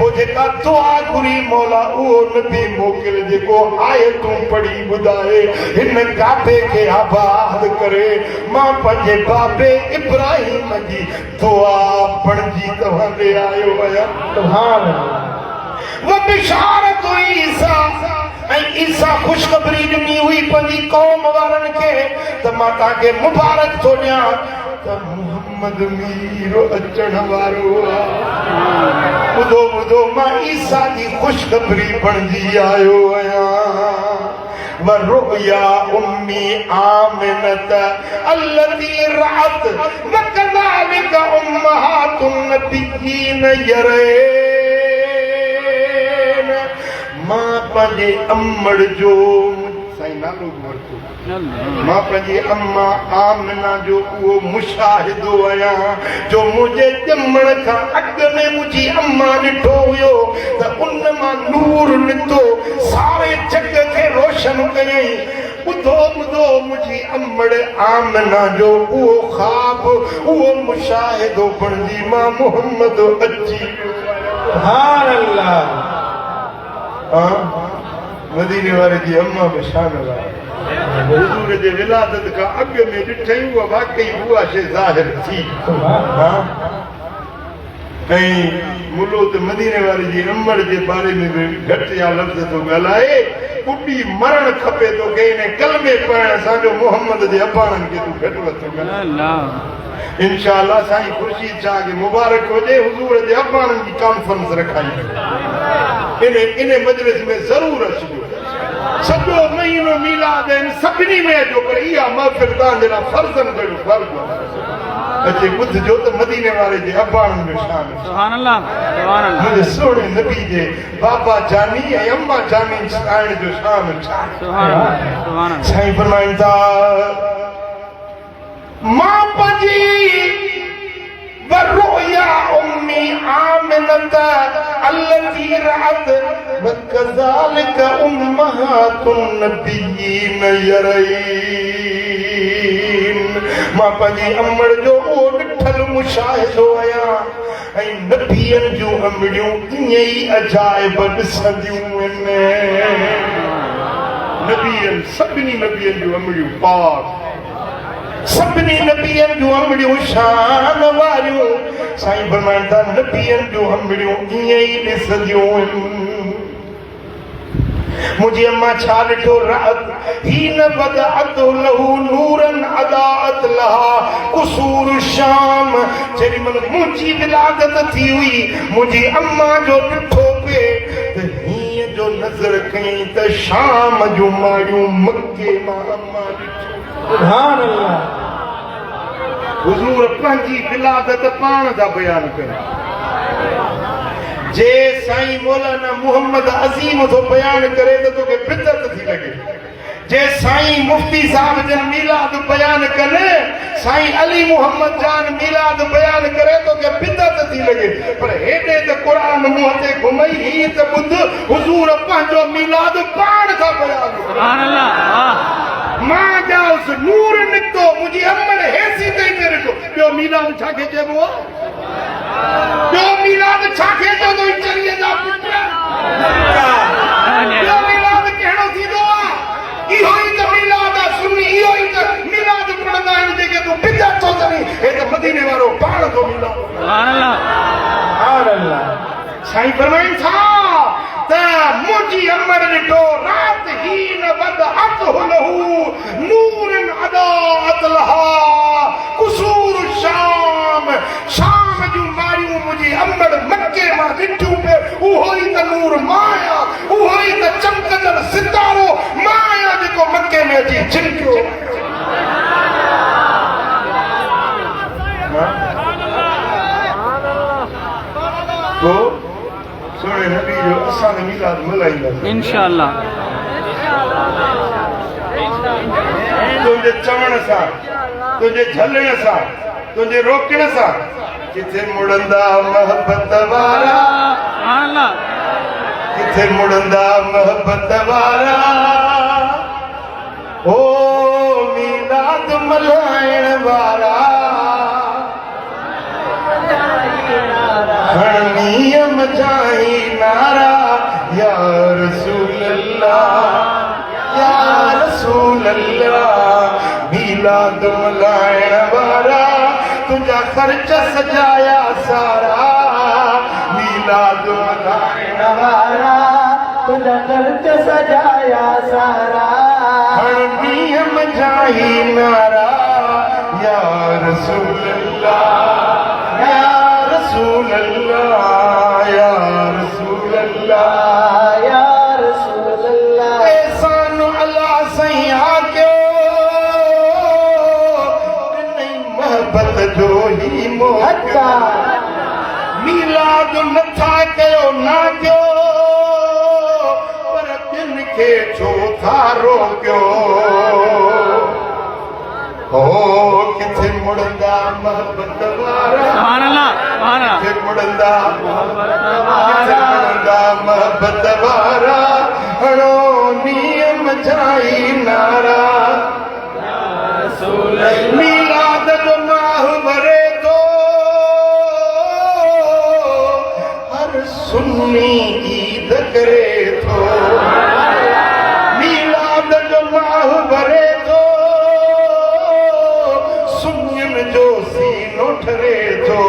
पोइ जेका दुआ घुरी मौला उहो नबी मोकिल जेको आयतूं पढ़ी ॿुधाए हिन काबे खे आबाद करे। मां पंहिंजे बाबे इब्राहिम जी दुआ पढ़जी तव्हां ॾे आयो आहियां। सुभान अल्लाह। वो बिशारत हुई ईसा ऐं ईसा ख़ुशख़बरी ॾिनी हुई पंहिंजी क़ौम वारनि खे त मां तव्हांखे मुबारक थो ॾियां त मुहम्मद मीर अचण वारो आहे। ॿुधो ॿुधो मां ईसा जी ख़ुशख़बरी बणिजी आयो आहियां। वरुया उम्मी आमिनत अल्लती रअत वकज़ालिक उम्महातुन नबिय्यीन यरैन। मां पंहिंजे अम्मड़ जो साईं नालो वरितो। मां पंहिंजे अम्मा आमिना जो उहो मुशाहिदो आहियां जो मुंहिंजे ॼमण खां अॻु में मुंहिंजी अम्मा ॾिठो हुयो त उन मां नूर निकितो सारे जग खे रोशन कयई। ॿुधो ॿुधो मुंहिंजी अम्मड़ आमिना जो उहो ख़्वाब उहो मुशाहिदो बणिजी मां मुहम्मद अची वियो। सुभान अल्लाह। मदीने वारे जी अम्मा में शान वारा हुजूर जे विलादत खां अॻु में ॾिठई उहा वाकई उहा शइ ज़ाहिर थी। ऐं मुलो त मदीने वारे जी अम्मड़ जे बारे में बि घटि या लफ़्ज़ थो ॻाल्हाए। ॿुॾी मरणु खपे तोखे इन कलमे पढ़ण असांजो मुहम्मद जे अबाणनि खे तूं घटि वठो ॻाल्हाए। इंशाअल्लाह साईं ख़ुर्शीद शाह खे मुबारक हुजे हुजूर जे अबाणनि जी कॉन्फ्रेंस रखाई। इन मजलिस में ज़रूर अचिजो। सॼो महीनो मीलाद आहिनि सभिनी में अचो पर इहा महफ़िल तव्हांजे लाइ फर्ज़नि जहिड़ो फर्ज़ अचे ॿुधजो त मदीने वारे जे अबाणनि में शान। सुभान अल्लाह। सुभान अल्लाह। मुंहिंजे सोणे नबी जे बाबा जानी ऐं अम्मा जानी आइण जो शान छा। सुभान अल्लाह। सुभान अल्लाह। साईं फरमाइनि था मां पंहिंजी वरुया उम्मी आमिनत अल्लती रअत वकज़ालिक उम्महातुन नबिय्यीन यरैन। मां पंहिंजी अम्मड़ जो उहो ॾिठल मुशाहिदो आहियां ऐं नबियनि जूं अमड़ियूं ईअं ई अजाइब ॾिसंदियूं आहिनि। नबियनि सभिनी नबियनि जूं अमड़ियूं पाक सभिनी नबियनि जूं अमड़ियूं शान वारियूं। साईं फरमाइनि था नबियनि जूं अमड़ियूं ईअं ई ॾिसंदियूं आहिनि। मुंहिंजी अम्मा छा ॾिठो रअत हीन बदअत लहू नूरन अदाअत लहा कुसूर शाम। जेॾी महिल मुंहिंजी विलादत थी हुई मुंहिंजी अम्मा जो ॾिठो पिए त हीअं जो नज़र कयईं त शाम जूं माड़ियूं मके मां अम्मा ॾिठो। सुभान अल्लाह। हुजूर पंहिंजी विलादत पाण जा बयान करे। जे साईं मौलाना मोहम्मद अज़ीम थो बयान करे त तोखे बिदअत थी लॻे। जे साईं मुफ्ती साहब जन मीलाद बयान कनि साईं अली मोहम्मद जान मीलाद बयान करे तोखे बिदअत थी लॻे। पर हेॾे त क़ुरान मुंहं ते घुमई ही त ॿुध हुजूर पंहिंजो मीलाद पाण था बयान करे। सुभान अल्लाह। मां जाउस नूर निकितो मुंहिंजी अम्मड़ हेसी कई ते ॾिठो। ॿियो मीलाद छा खे चइबो आहे? ॿियो मीलाद छा खे चवंदो चरीअ जा पुट? ॿियो मीलाद कहिड़ो थींदो आहे? इहो ई त मीलाद आहे सुन्नी। इहो ई त मीलाद पढ़ंदा आहिनि जेके तूं बिदअत थो चवीं। हे त मदीने वारो पाण थो मीलाद। सुभान अल्लाह। सुभान अल्लाह। साईं फरमाइनि था त मुंहिंजी अम्मड़ ॾिठो रात हीन बदअत लहू नूरन अदाअत लहा कुसूर शाम। शाम जूं मारियूं मुंहिंजी अम्मड़ मके मां ॾिठियूं पे उहो ई त नूर मां आहियां। उहो ई त चमकंदड़ सितारो मां आहियां जेको मके में अची छिनकियो। सोने नबी जो असां मीलाद मल्हाईंदासीं इंशाअल्लाह। तुंहिंजे चवण सां तुंहिंजे झलण सां तुंहिंजे रोकण सां किथे मुड़ंदा मोहब्बत वारा। किथे मुड़ंदा मोहब्बत वारा ओ मीलाद मल्हाइण वारा। हणीअ मचाई अल्लाह मीलाद मल्हाइण वारा तुझा खर्च सजाया सारा मीलाद मल्हाइण वारा तुझा खर्च सजाया सारा हण नियम जाही नारा या रसूल अल्लाह या रसूल अल्लाह या रसूल अल्लाह या रसूल अल्लाह एहसान अल्लाह सैया क्यों नहीं मोहब्बत जो ही मोहब्बत मीलाद नथा कयो ना कयो पर दिन के छो था रोक्यो हो किथे मुड़ंदा मोहब्बत वारा सुभान अल्लाह किथे मुड़ंदा मोहब्बत वारा हणो नियम जाई नारा मीलाद जो माह भरे तो हर सुन्नी ईद करे थो मीलाद जो माह भरे तो सुन्नियन जो सीनो ठरे थो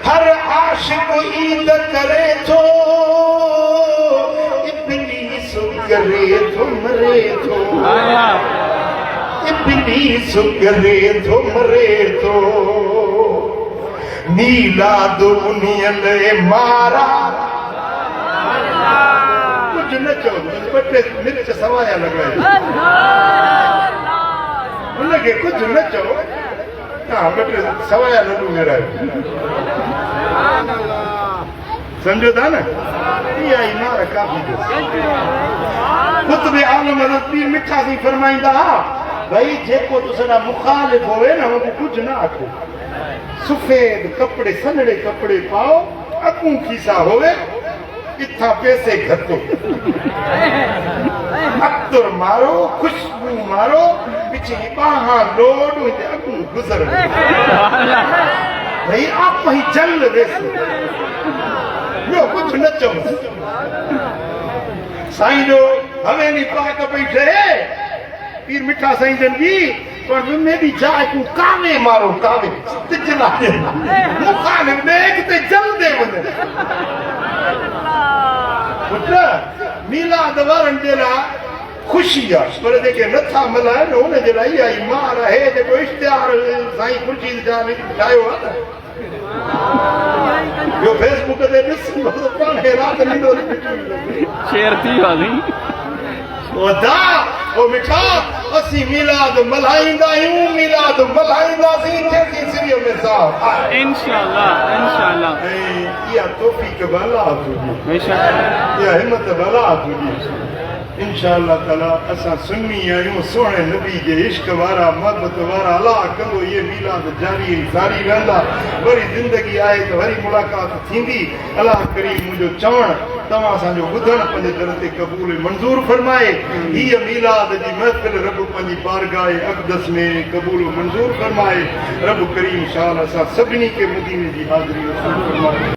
हर आशिक ईद करे थो इब्लीस करे थो मरे थो इब्लीस करे थो मरे थो मीलाद उनियल मारा कुछ न चो बटे मिर्च सवाया लगाए उनके कुछ न चो हाँ बटे सवाया लड्डू मेरा समझो था ना ये आई मारा काफी जो कुतुब आलम हज़रत पीर मिठा सी फरमाइंदा भाई जेको तुसरा मुखालिफ होवे ना वो कुछ ना आखो सफेद कपड़े सनड़े कपड़े पाओ अकू खीसा होवे इथा पैसे घटो अक्तर मारो खुशबू मारो पीछे बाहा लोड हुई अकू गुजर भाई आप ही जल वैसे यो कुछ न चो साईं जो हवेली पाक बैठे पीर मिठा साईं जन जी पर में भी जाए तू कावे मारो कावे तिजला दे मुखालिफ देख ते जल दे वने पुत्र मीलाद वारन जेला खुशी आ पर जेके नथा मल्हाए न उन जे लाइ आई मार है जेको इश्तिहार साईं खुर्शीद जा ठाहियो आहे न यो फेसबुक ते ॾिस पाण हैरान नींदो शेयर थी वाली वदा ओ मिठा असी मीलाद मल्हाईंदायूं मीलाद मल्हाईंदासीं जेकी सिरिय में साहब इंशाअल्लाह इहा तौफीक भला तुझी बेशक इहा हिम्मत भला तुझी इंशाअल्लाह ताला असां सुन्नी आहियूं सोहणे नबी जे इश्क वारा मोहब्बत वारा अल्लाह कंदो ये मीलाद जारी जारी रहंदा वरी ज़िंदगी आहे त वरी मुलाक़ात थींदी अल्लाह करीम मुंहिंजो चवण तव्हां असांजो ॿुधण पंहिंजे दर ते क़बूल मंज़ूर फरमाए हीअ मीलाद जी महफ़िल रब पंहिंजी बारगाह अक़दस में क़बूल मंज़ूर फरमाए रब करीम शान असां सभिनी खे मदीने जी हाज़िरी नसीब फरमाए।